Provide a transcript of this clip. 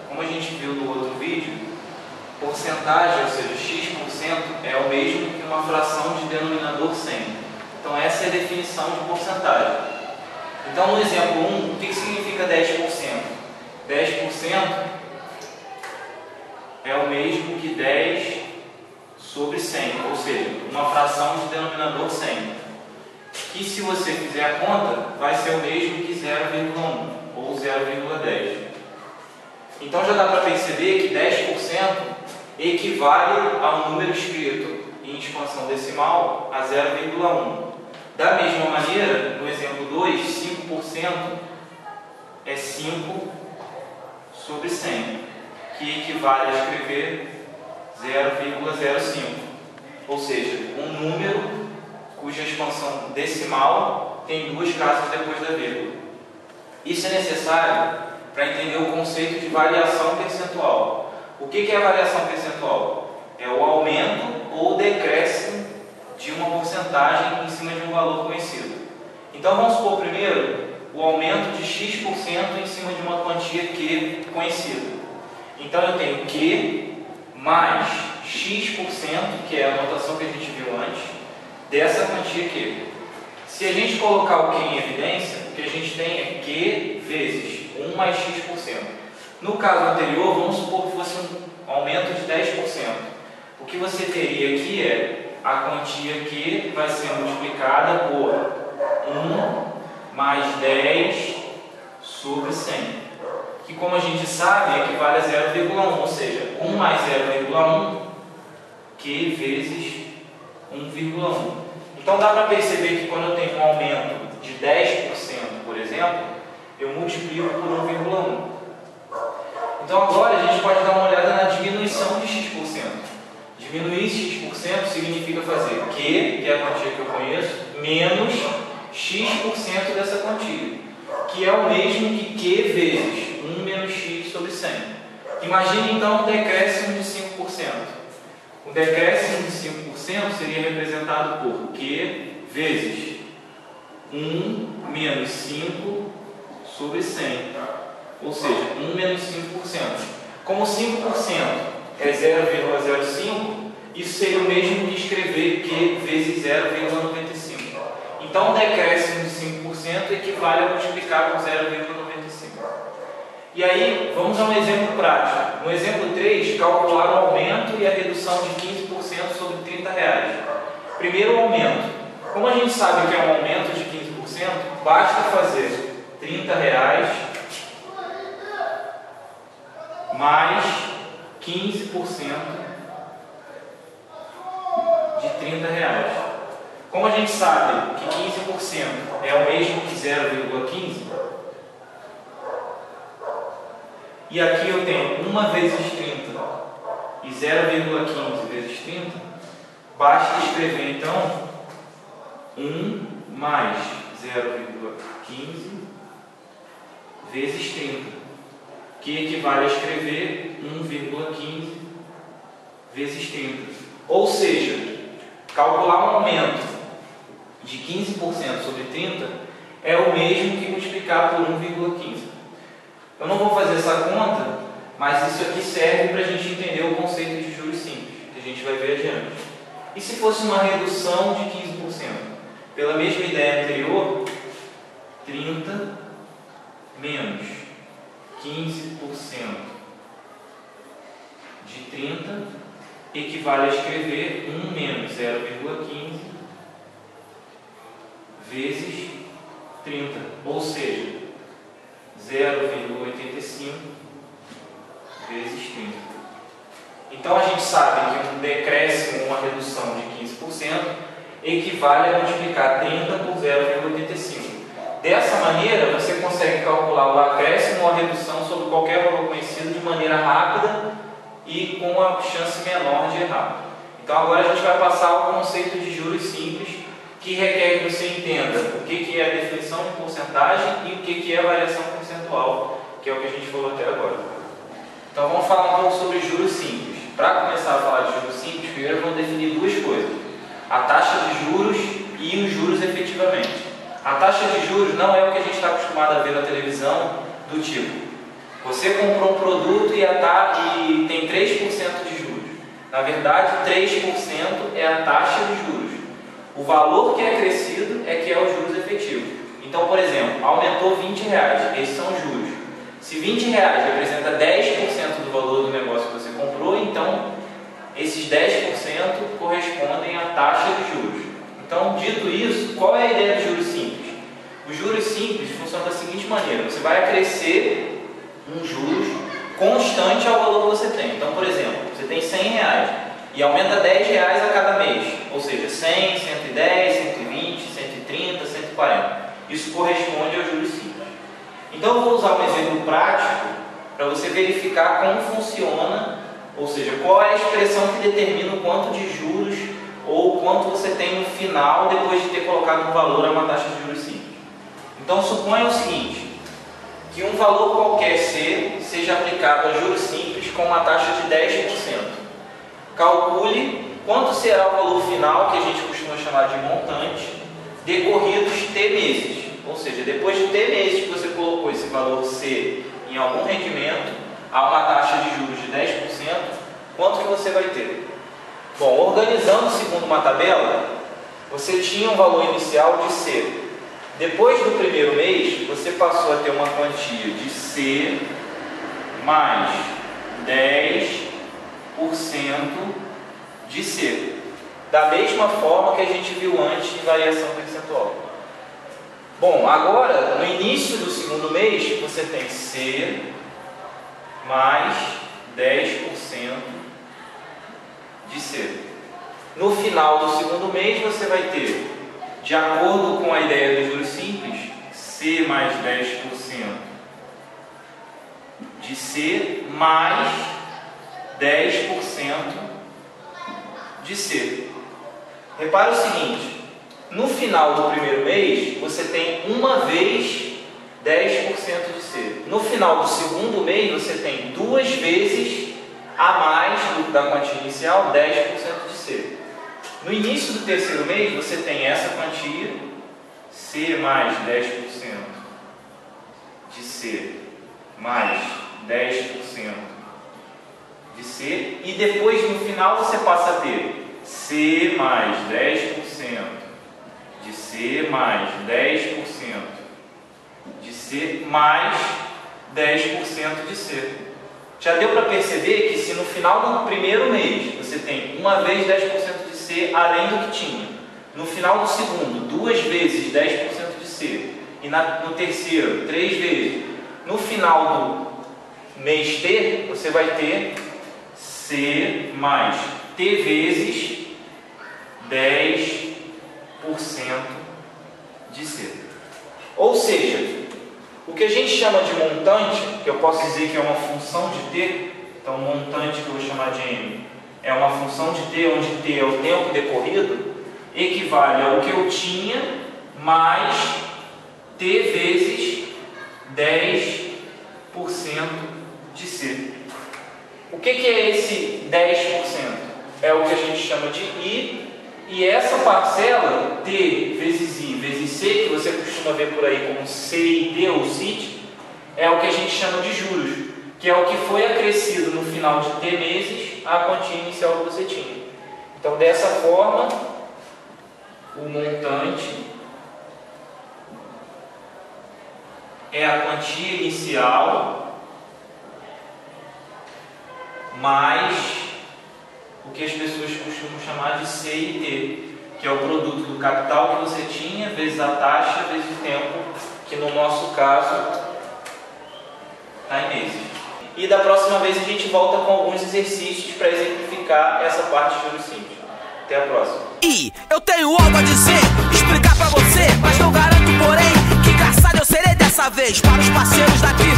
como a gente viu no outro vídeo, porcentagem, ou seja, x%, é o mesmo que uma fração de denominador 100. Então essa é a definição de porcentagem. Então no exemplo 1, o que significa 10%? 10% é o mesmo que 10 sobre 100, ou seja, uma fração de denominador 100. Que se você fizer a conta, vai ser o mesmo que 0,1 ou 0,10. Então já dá para perceber que 10% equivale ao número escrito em expansão decimal a 0,1. Da mesma maneira, no exemplo 2, 5% é 5 sobre 100, que equivale a escrever 0,05, ou seja, um número cuja expansão decimal tem duas casas depois da vírgula. Isso é necessário para entender o conceito de variação percentual. O que é a variação percentual? É o aumento ou decréscimo de uma porcentagem em cima de um valor conhecido. Então vamos supor primeiro o aumento de x% em cima de uma quantia Q conhecida. Então eu tenho Q mais x%, que é a notação que a gente viu antes, dessa quantia Q. Se a gente colocar o Q em evidência, o que a gente tem é Q vezes 1 mais x%. No caso anterior, vamos supor que fosse um aumento de 10%. O que você teria aqui é a quantia Q vai ser multiplicada por 1 mais 10 sobre 100, que, como a gente sabe, equivale a 0,1, ou seja, 1 mais 0,1, Q vezes 1,1. Então dá para perceber que quando eu tenho um aumento de 10%, por exemplo, eu multiplico por 1,1. Então agora a gente pode dar uma olhada na diminuição de x%. Diminuir x% significa fazer Q, que é a quantia que eu conheço, menos x% dessa quantia, que é o mesmo que Q vezes 1 menos x sobre 100. Imagine então um decréscimo de 5%. O decréscimo de 5% seria representado por Q vezes 1 menos 5 sobre 100, ou seja, 1 menos 5%. Como 5% é 0,05, isso seria o mesmo que escrever Q vezes 0,95. Então, um decréscimo de 5% equivale a multiplicar por 0,95. E aí, vamos a um exemplo prático. No exemplo 3, calcular o aumento e a redução de 15% sobre R$30. Primeiro, o aumento. Como a gente sabe que é um aumento de 15%, basta fazer R$30 mais 15% de R$30. Como a gente sabe que 15% é o mesmo que 0,15, e aqui eu tenho 1 vezes 30 e 0,15 vezes 30, basta escrever então 1 mais 0,15 vezes 30, que equivale a escrever 1,15 vezes 30. Ou seja, calcular um aumento de 15% sobre 30 é o mesmo que multiplicar por 1,15. Eu não vou fazer essa conta, mas isso aqui serve para a gente entender o conceito de juros simples, que a gente vai ver adiante. E se fosse uma redução de 15%? Pela mesma ideia anterior, 30 menos 15% de 30 equivale a escrever 1 menos 0,15 vezes 30, ou seja, 0,85 vezes 30. Então a gente sabe que um decréscimo, uma redução de 15%, equivale a multiplicar 30 por 0,85. Dessa maneira, você consegue calcular o acréscimo ou a redução sobre qualquer valor conhecido de maneira rápida e com uma chance menor de errar. Então agora a gente vai passar ao conceito de juros simples, que requer que você entenda o que é a definição de porcentagem e o que é a variação percentual, que é o que a gente falou até agora. Então vamos falar um pouco sobre juros simples. Para começar a falar de juros simples, primeiro vamos definir duas coisas: a taxa de juros e os juros efetivamente. A taxa de juros não é o que a gente está acostumado a ver na televisão, do tipo Você comprou um produto e tem 3% de juros. Na verdade, 3% é a taxa de juros. O valor que é acrescido é que é o juros efetivo. Então, por exemplo, aumentou R$20, esses são os juros. Se R$20 representa 10% do valor do negócio que você comprou, então esses 10% correspondem à taxa de juros. Então, dito isso, qual é a ideia do juros simples? Os juros simples funcionam da seguinte maneira: você vai acrescer um juros constante ao valor que você tem. Então, por exemplo, você tem R$100 e aumenta R$10 a cada mês, ou seja, 100, 110, 120, 130, 140. Isso corresponde aos juros simples. Então eu vou usar um exemplo prático para você verificar como funciona, ou seja, qual é a expressão que determina o quanto de juros ou quanto você tem no final depois de ter colocado um valor a uma taxa de juros simples. Então suponha o seguinte, que um valor qualquer C seja aplicado a juros simples com uma taxa de 10%. Calcule quanto será o valor final, que a gente costuma chamar de montante, decorridos T meses. Ou seja, depois de T meses que você colocou esse valor C em algum rendimento, a uma taxa de juros de 10%, quanto que você vai ter? Bom, organizando segundo uma tabela, você tinha um valor inicial de C. Depois do primeiro mês, você passou a ter uma quantia de C mais 10% de C. Da mesma forma que a gente viu antes em variação percentual. Bom, agora, no início do segundo mês, você tem C mais 10% de C. No final do segundo mês, você vai ter, de acordo com a ideia dos juros simples, C mais 10% de C mais 10% de C. Repara o seguinte, no final do primeiro mês, você tem uma vez 10% de C. No final do segundo mês, você tem duas vezes a mais da quantia inicial, 10% de C. No início do terceiro mês, você tem essa quantia, C mais 10% de C mais 10% de C, e depois no final você passa a ter C mais 10% de C mais 10% de C mais 10% de C. Já deu para perceber que se no final do primeiro mês você tem uma vez 10% de C além do que tinha, no final do segundo, duas vezes 10% de C, e no terceiro, 3 vezes, no final do mês T, você vai ter C mais T vezes 10% de C. Ou seja, o que a gente chama de montante, que eu posso dizer que é uma função de T, então montante que eu vou chamar de M, é uma função de T, onde T é o tempo decorrido, equivale ao que eu tinha mais T vezes 10% de C. O que é esse 10%? É o que a gente chama de I, e essa parcela, T vezes I vezes C, que você costuma ver por aí como CIT ou CIT, é o que a gente chama de juros, que é o que foi acrescido no final de T meses à quantia inicial que você tinha. Então, dessa forma, o montante é a quantia inicial mais o que as pessoas costumam chamar de CIT, que é o produto do capital que você tinha, vezes a taxa, vezes o tempo, que no nosso caso está em meses. E da próxima vez a gente volta com alguns exercícios para exemplificar essa parte de juros simples. Até a próxima. E eu tenho algo a dizer, explicar pra você, mas não garanto, porém, que engraçado eu serei dessa vez. Para os parceiros daqui